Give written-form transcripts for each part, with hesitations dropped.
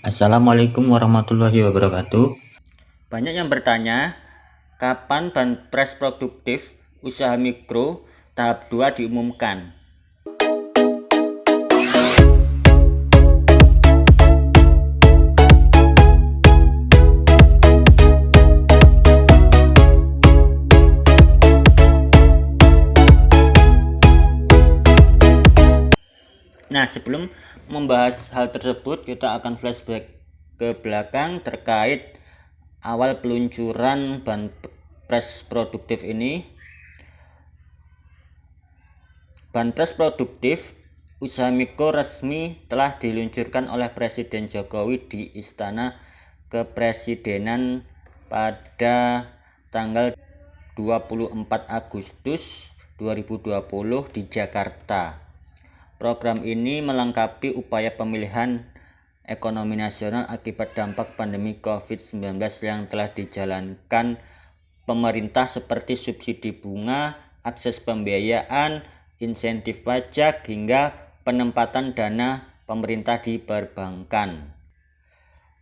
Assalamualaikum warahmatullahi wabarakatuh. Banyak yang bertanya, kapan Banpres Produktif Usaha Mikro tahap 2 diumumkan? Nah, sebelum membahas hal tersebut, kita akan flashback ke belakang terkait awal peluncuran Banpres Produktif ini. Banpres Produktif Usaha Mikro resmi telah diluncurkan oleh Presiden Jokowi di Istana Kepresidenan pada tanggal 24 Agustus 2020 di Jakarta. Program ini melengkapi upaya pemulihan ekonomi nasional akibat dampak pandemi COVID-19 yang telah dijalankan pemerintah seperti subsidi bunga, akses pembiayaan, insentif pajak, hingga penempatan dana pemerintah di perbankan.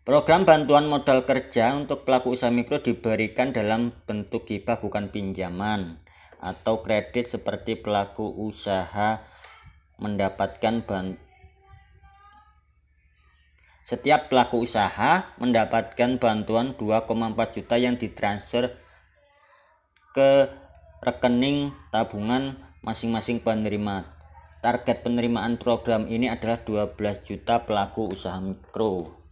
Program bantuan modal kerja untuk pelaku usaha mikro diberikan dalam bentuk hibah bukan pinjaman atau kredit seperti pelaku usaha Setiap pelaku usaha mendapatkan bantuan 2,4 juta yang ditransfer ke rekening tabungan masing-masing penerima. Target penerimaan program ini adalah 12 juta pelaku usaha mikro.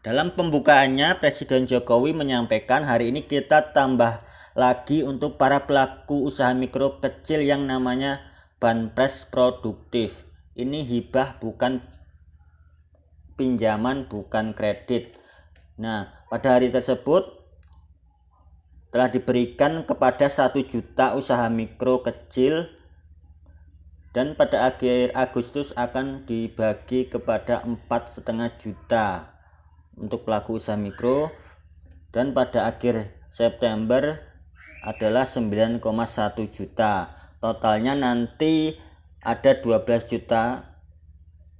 Dalam pembukaannya, Presiden Jokowi menyampaikan hari ini kita tambah lagi untuk para pelaku usaha mikro kecil yang namanya Banpres Produktif. Ini hibah bukan pinjaman, bukan kredit. Nah, pada hari tersebut telah diberikan kepada 1 juta usaha mikro kecil dan pada akhir Agustus akan dibagi kepada 4,5 juta untuk pelaku usaha mikro dan pada akhir September adalah 9,1 juta. Totalnya nanti ada 12 juta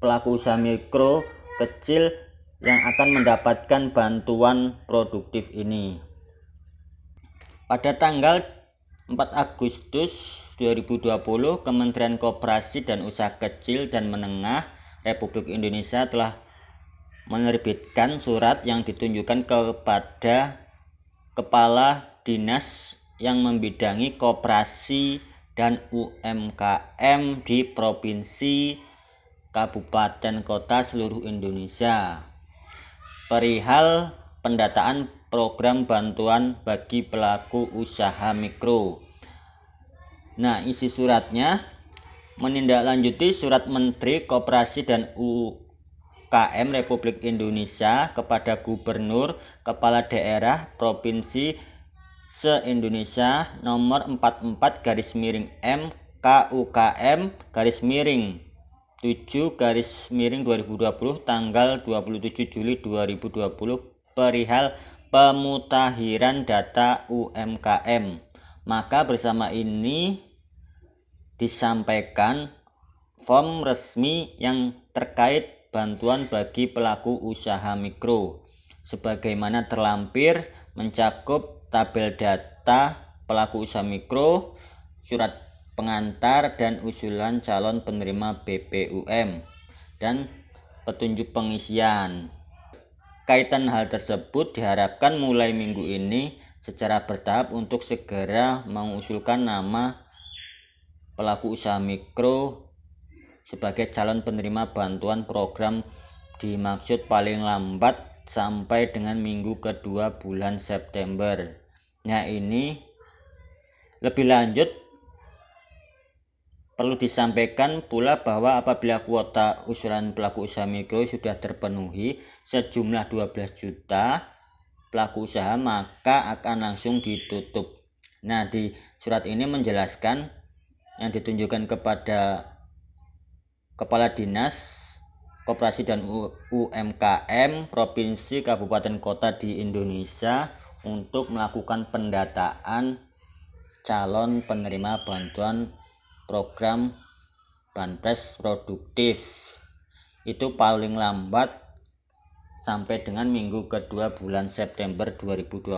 pelaku usaha mikro kecil yang akan mendapatkan bantuan produktif ini. Pada tanggal 4 Agustus 2020, Kementerian Koperasi dan Usaha Kecil dan Menengah Republik Indonesia telah menerbitkan surat yang ditunjukkan kepada Kepala Dinas yang membidangi koperasi dan UMKM di provinsi, kabupaten, kota seluruh Indonesia perihal pendataan program bantuan bagi pelaku usaha mikro. Nah, isi suratnya menindaklanjuti surat Menteri Koperasi dan UKM Republik Indonesia kepada Gubernur, Kepala Daerah, Provinsi se-Indonesia nomor 44/M KUKM 7/2020 tanggal 27 Juli 2020 perihal pemutahiran data UMKM. Maka bersama ini disampaikan form resmi yang terkait bantuan bagi pelaku usaha mikro sebagaimana terlampir mencakup tabel data pelaku usaha mikro, surat pengantar dan usulan calon penerima BPUM dan petunjuk pengisian. Kaitan hal tersebut diharapkan mulai minggu ini secara bertahap untuk segera mengusulkan nama pelaku usaha mikro sebagai calon penerima bantuan program dimaksud paling lambat sampai dengan minggu kedua bulan September. Nah, ini lebih lanjut perlu disampaikan pula bahwa apabila kuota usulan pelaku usaha mikro sudah terpenuhi sejumlah 12 juta pelaku usaha, maka akan langsung ditutup. Nah, di surat ini menjelaskan yang ditunjukkan kepada Kepala Dinas Koperasi dan UMKM Provinsi, Kabupaten, Kota di Indonesia untuk melakukan pendataan calon penerima bantuan program Banpres Produktif. Itu paling lambat sampai dengan minggu kedua bulan September 2020.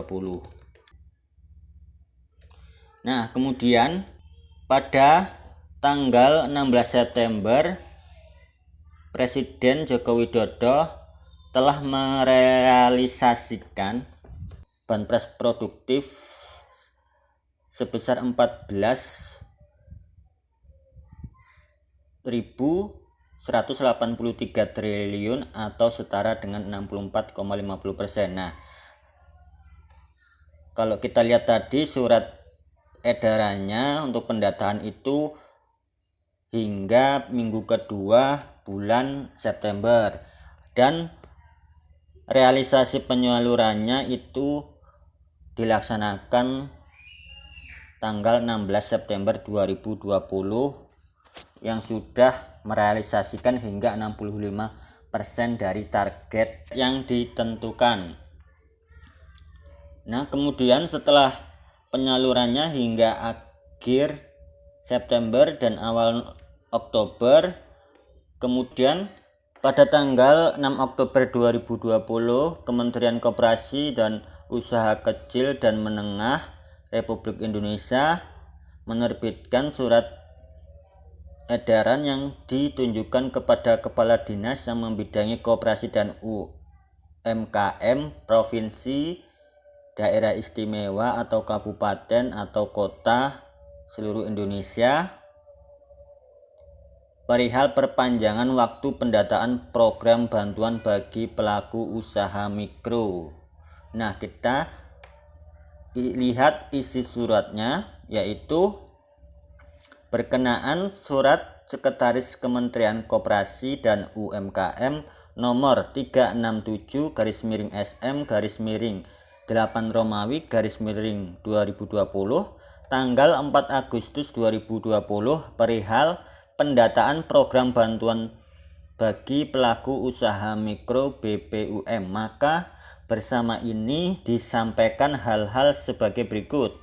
Nah, kemudian pada tanggal 16 September Presiden Joko Widodo telah merealisasikan banpres produktif sebesar 14.183 triliun atau setara dengan 64,50%. Nah, kalau kita lihat tadi surat edarannya untuk pendataan itu hingga minggu kedua bulan September, dan realisasi penyalurannya itu dilaksanakan tanggal 16 September 2020 yang sudah merealisasikan hingga 65% dari target yang ditentukan. Nah, kemudian setelah penyalurannya hingga akhir September dan awal Oktober, kemudian pada tanggal 6 Oktober 2020 Kementerian Koperasi dan Usaha Kecil dan Menengah Republik Indonesia menerbitkan surat edaran yang ditunjukkan kepada Kepala Dinas yang membidangi Koperasi dan UMKM Provinsi, Daerah Istimewa atau Kabupaten atau Kota seluruh Indonesia perihal perpanjangan waktu pendataan program bantuan bagi pelaku usaha mikro. Nah, kita lihat isi suratnya, yaitu berkenaan surat Sekretaris Kementerian Koperasi dan UMKM nomor 367/SM/8 Romawi /2020 tanggal 4 Agustus 2020 perihal pendataan program bantuan bagi pelaku usaha mikro BPUM. Maka bersama ini disampaikan hal-hal sebagai berikut.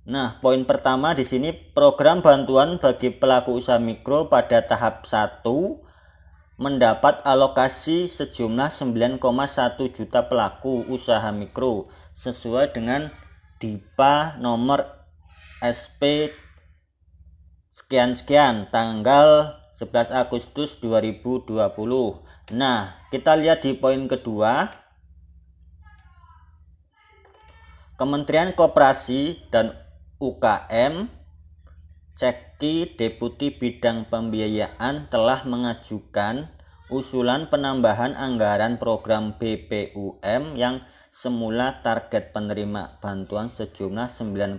Nah, poin pertama di sini, program bantuan bagi pelaku usaha mikro pada tahap 1 mendapat alokasi sejumlah 9,1 juta pelaku usaha mikro sesuai dengan DIPA nomor SP sekian-sekian tanggal 11 Agustus 2020. Nah, kita lihat di poin kedua. Kementerian Koperasi dan UKM Cekti Deputi Bidang Pembiayaan telah mengajukan usulan penambahan anggaran program BPUM yang semula target penerima bantuan sejumlah 9,1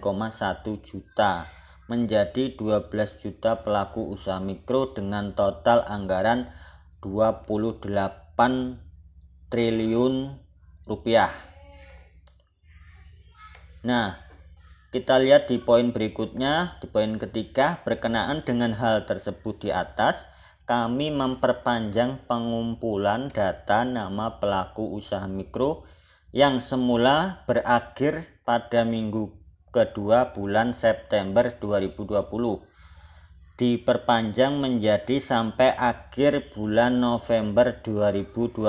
juta menjadi 12 juta pelaku usaha mikro dengan total anggaran 28 triliun rupiah. Nah, kita lihat di poin berikutnya, di poin ketiga, berkenaan dengan hal tersebut di atas, kami memperpanjang pengumpulan data nama pelaku usaha mikro yang semula berakhir pada minggu kedua bulan September 2020 diperpanjang menjadi sampai akhir bulan November 2020.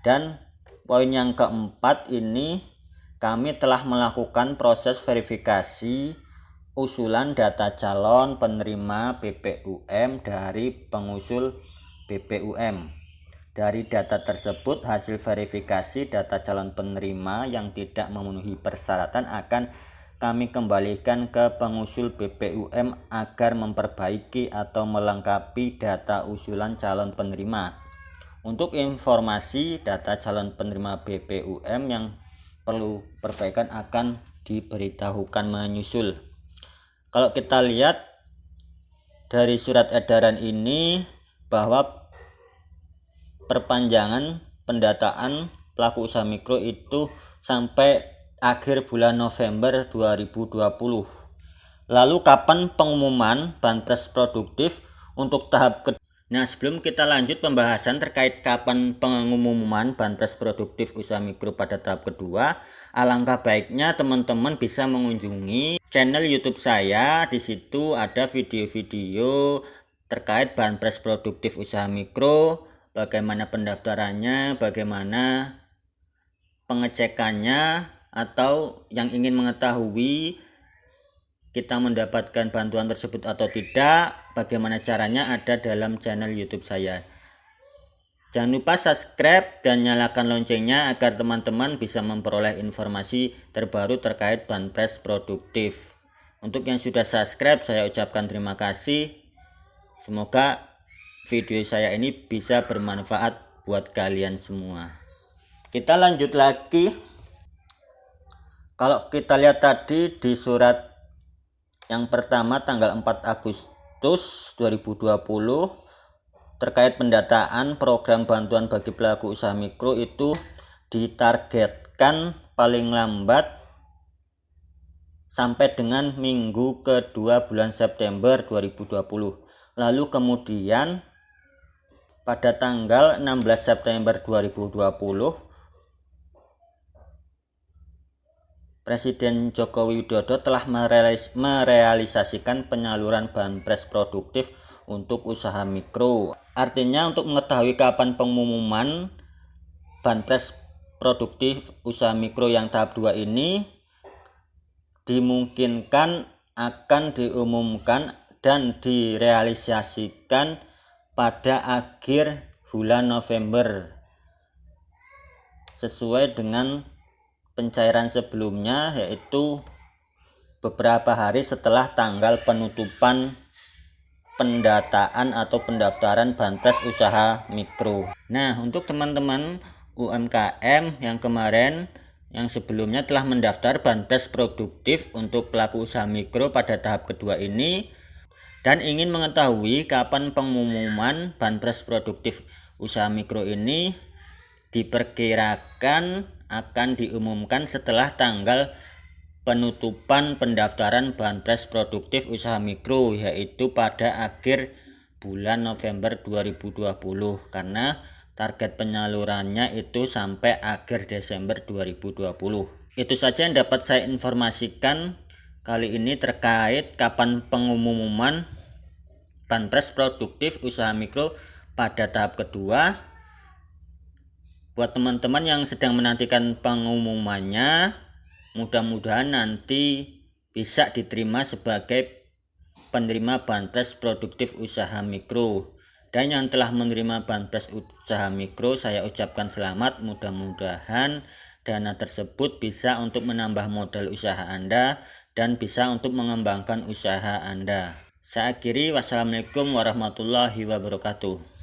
Dan poin yang keempat ini, kami telah melakukan proses verifikasi usulan data calon penerima BPUM dari pengusul BPUM. Dari data tersebut, hasil verifikasi data calon penerima yang tidak memenuhi persyaratan akan kami kembalikan ke pengusul BPUM agar memperbaiki atau melengkapi data usulan calon penerima. Untuk informasi, data calon penerima BPUM yang perlu perbaikan akan diberitahukan menyusul. Kalau kita lihat dari surat edaran ini bahwa perpanjangan pendataan pelaku usaha mikro itu sampai akhir bulan November 2020. Lalu kapan pengumuman banpres produktif untuk tahap kedua? Nah, sebelum kita lanjut pembahasan terkait kapan pengumuman banpres produktif usaha mikro pada tahap kedua, alangkah baiknya teman-teman bisa mengunjungi channel YouTube saya. Di situ ada video-video terkait banpres produktif usaha mikro, bagaimana pendaftarannya, bagaimana pengecekannya, atau yang ingin mengetahui kita mendapatkan bantuan tersebut atau tidak, bagaimana caranya ada dalam channel YouTube saya. Jangan lupa subscribe dan nyalakan loncengnya agar teman-teman bisa memperoleh informasi terbaru terkait Banpres Produktif. Untuk yang sudah subscribe, saya ucapkan terima kasih. Semoga video saya ini bisa bermanfaat buat kalian semua. Kita lanjut lagi. Kalau kita lihat tadi di surat yang pertama tanggal 4 Agustus 2020 terkait pendataan program bantuan bagi pelaku usaha mikro, itu ditargetkan paling lambat sampai dengan minggu kedua bulan September 2020. Lalu kemudian pada tanggal 16 September 2020 Presiden Joko Widodo telah merealisasikan penyaluran Banpres Produktif untuk usaha mikro. Artinya untuk mengetahui kapan pengumuman Banpres Produktif usaha mikro yang tahap 2 ini dimungkinkan akan diumumkan dan direalisasikan pada akhir bulan November, sesuai dengan pencairan sebelumnya, yaitu beberapa hari setelah tanggal penutupan pendataan atau pendaftaran Banpres usaha mikro. Nah, untuk teman-teman UMKM yang kemarin yang sebelumnya telah mendaftar Banpres Produktif untuk pelaku usaha mikro pada tahap kedua ini dan ingin mengetahui kapan pengumuman Banpres Produktif usaha mikro ini, diperkirakan akan diumumkan setelah tanggal penutupan pendaftaran Banpres Produktif usaha mikro, yaitu pada akhir bulan November 2020, karena target penyalurannya itu sampai akhir Desember 2020. Itu saja yang dapat saya informasikan kali ini terkait kapan pengumuman Banpres Produktif usaha mikro pada tahap kedua. Buat teman-teman yang sedang menantikan pengumumannya, mudah-mudahan nanti bisa diterima sebagai penerima Banpres Produktif usaha mikro. Dan yang telah menerima Banpres usaha mikro, saya ucapkan selamat. Mudah-mudahan dana tersebut bisa untuk menambah modal usaha Anda dan bisa untuk mengembangkan usaha Anda. Saya akhiri, wassalamualaikum warahmatullahi wabarakatuh.